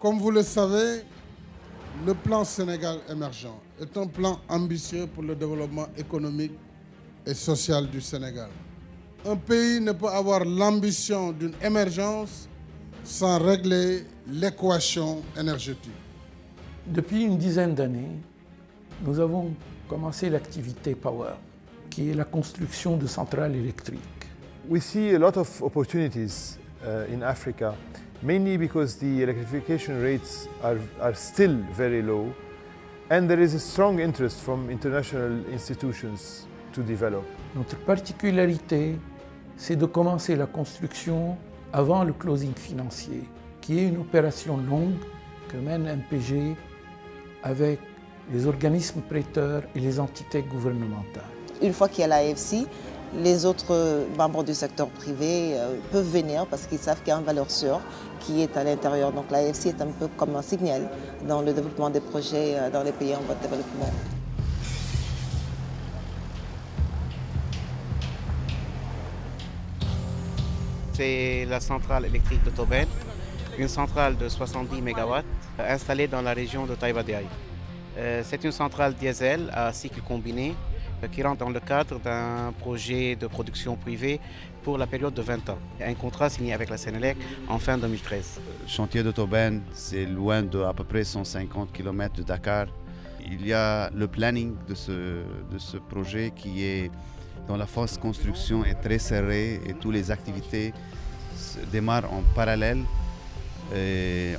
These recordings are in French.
Comme vous le savez, le plan Sénégal émergent est un plan ambitieux pour le développement économique et social du Sénégal. Un pays ne peut avoir l'ambition d'une émergence sans régler l'équation énergétique. Depuis une dizaine d'années, nous avons commencé l'activité Power, qui est la construction de centrales électriques. We see a lot of opportunities in Africa, mainly because the electrification rates are still very low, and there is a strong interest from international institutions to develop. Notre particularité, c'est de commencer la construction avant le closing financier, qui est une opération longue que mène MPG avec les organismes prêteurs et les entités gouvernementales. Une fois qu'il y a la AFC, les autres membres du secteur privé peuvent venir parce qu'ils savent qu'il y a une valeur sûre qui est à l'intérieur. Donc la AFC est un peu comme un signal dans le développement des projets dans les pays en voie de développement. C'est la centrale électrique de Tobène, une centrale de 70 MW installée dans la région de Taïba-Déaï. C'est une centrale diesel à cycle combiné qui rentre dans le cadre d'un projet de production privée pour la période de 20 ans. Un contrat signé avec la Sénélec en fin 2013. Le chantier de Tobène, c'est loin de à peu près 150 km de Dakar. Il y a le planning de ce projet qui est dans la phase construction est très serré et toutes les activités démarrent en parallèle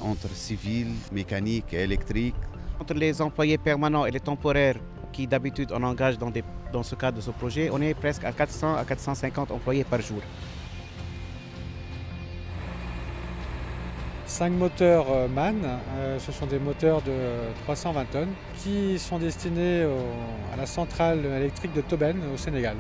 entre civil, mécanique et électrique. Entre les employés permanents et les temporaires qui d'habitude on engage dans ce cadre de ce projet, on est presque à 400 à 450 employés par jour. 5 moteurs MAN, ce sont des moteurs de 320 tonnes qui sont destinés à la centrale électrique de Tobène au Sénégal.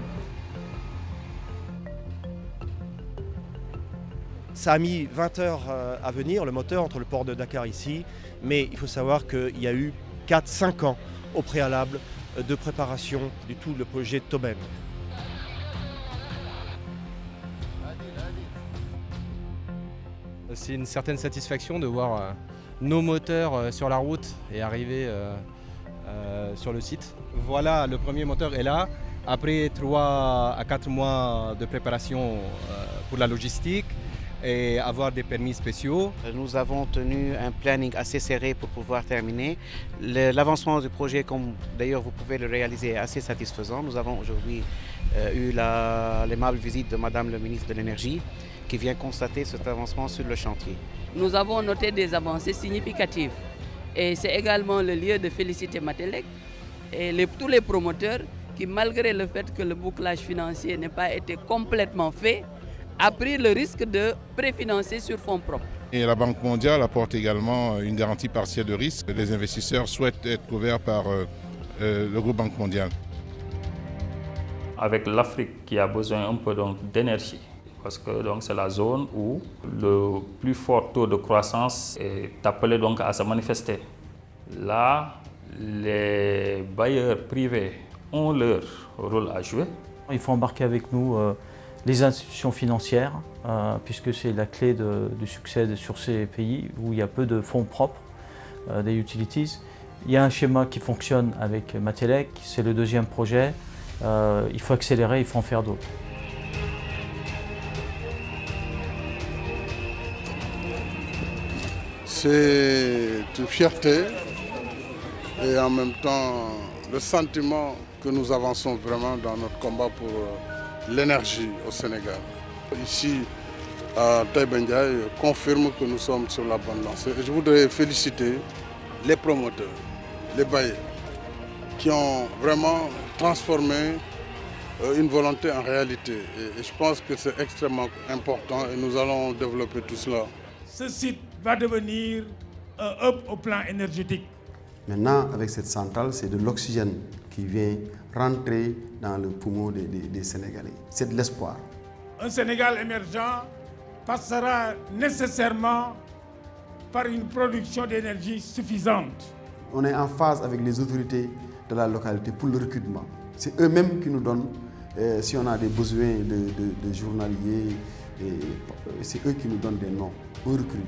Ça a mis 20 heures à venir, le moteur, entre le port de Dakar ici, mais il faut savoir qu'il y a eu 4-5 ans au préalable de préparation du tout le projet de Tobène. C'est une certaine satisfaction de voir nos moteurs sur la route et arriver sur le site. Voilà, le premier moteur est là. Après 3 à 4 mois de préparation pour la logistique et avoir des permis spéciaux. Nous avons tenu un planning assez serré pour pouvoir terminer. L'avancement du projet, comme d'ailleurs vous pouvez le réaliser, est assez satisfaisant. Nous avons aujourd'hui eu l'aimable visite de Madame le ministre de l'Énergie qui vient constater cet avancement sur le chantier. Nous avons noté des avancées significatives et c'est également le lieu de féliciter Matelec et tous les promoteurs qui, malgré le fait que le bouclage financier n'ait pas été complètement fait, a pris le risque de préfinancer sur fonds propres. Et la Banque mondiale apporte également une garantie partielle de risque. Les investisseurs souhaitent être couverts par le groupe Banque mondiale. Avec l'Afrique qui a besoin un peu d'énergie, parce que c'est la zone où le plus fort taux de croissance est appelé à se manifester. Là, les bailleurs privés ont leur rôle à jouer. Il faut embarquer avec nous les institutions financières, puisque c'est la clé du succès sur ces pays où il y a peu de fonds propres, des utilities. Il y a un schéma qui fonctionne avec Matelec, c'est le deuxième projet. Il faut accélérer, il faut en faire d'autres. C'est une fierté et en même temps le sentiment que nous avançons vraiment dans notre combat pour l'énergie au Sénégal. Ici, à Taïba-Ndiaye, confirme que nous sommes sur la bonne lancée. Et je voudrais féliciter les promoteurs, les bailleurs, qui ont vraiment transformé une volonté en réalité. Et je pense que c'est extrêmement important et nous allons développer tout cela. Ce site va devenir un hub au plan énergétique. Maintenant, avec cette centrale, c'est de l'oxygène qui vient rentrer dans le poumon des Sénégalais. C'est de l'espoir. Un Sénégal émergent passera nécessairement par une production d'énergie suffisante. On est en phase avec les autorités de la localité pour le recrutement. C'est eux-mêmes qui nous donnent, si on a des besoins de journaliers, c'est eux qui nous donnent des noms. On recrute.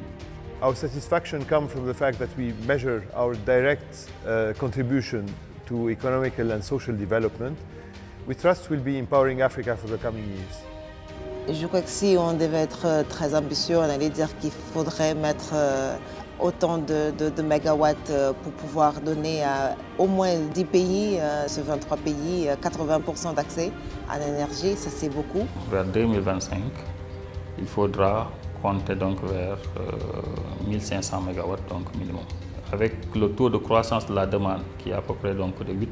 Our satisfaction comes from the fact that we measure our direct contribution to economical and social development. We trust we'll be empowering Africa for the coming years. Je crois que si on devait être très ambitieux, on allait dire qu'il faudrait mettre autant de mégawatts pour pouvoir donner à au moins 10 pays, ce 23 pays, 80% d'accès à l'énergie, ça c'est beaucoup. Vers 2025, il faudra compter donc vers 1500 MW donc minimum. Avec le taux de croissance de la demande qui est à peu près donc de 8%,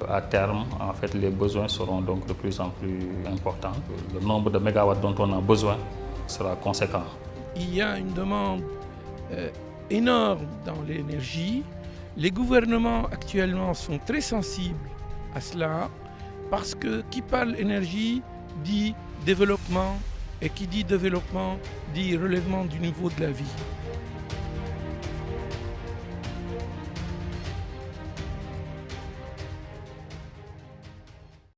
à terme, en fait, les besoins seront donc de plus en plus importants. Le nombre de mégawatts dont on a besoin sera conséquent. Il y a une demande énorme dans l'énergie. Les gouvernements actuellement sont très sensibles à cela parce que qui parle énergie dit développement et qui dit développement dit relèvement du niveau de la vie.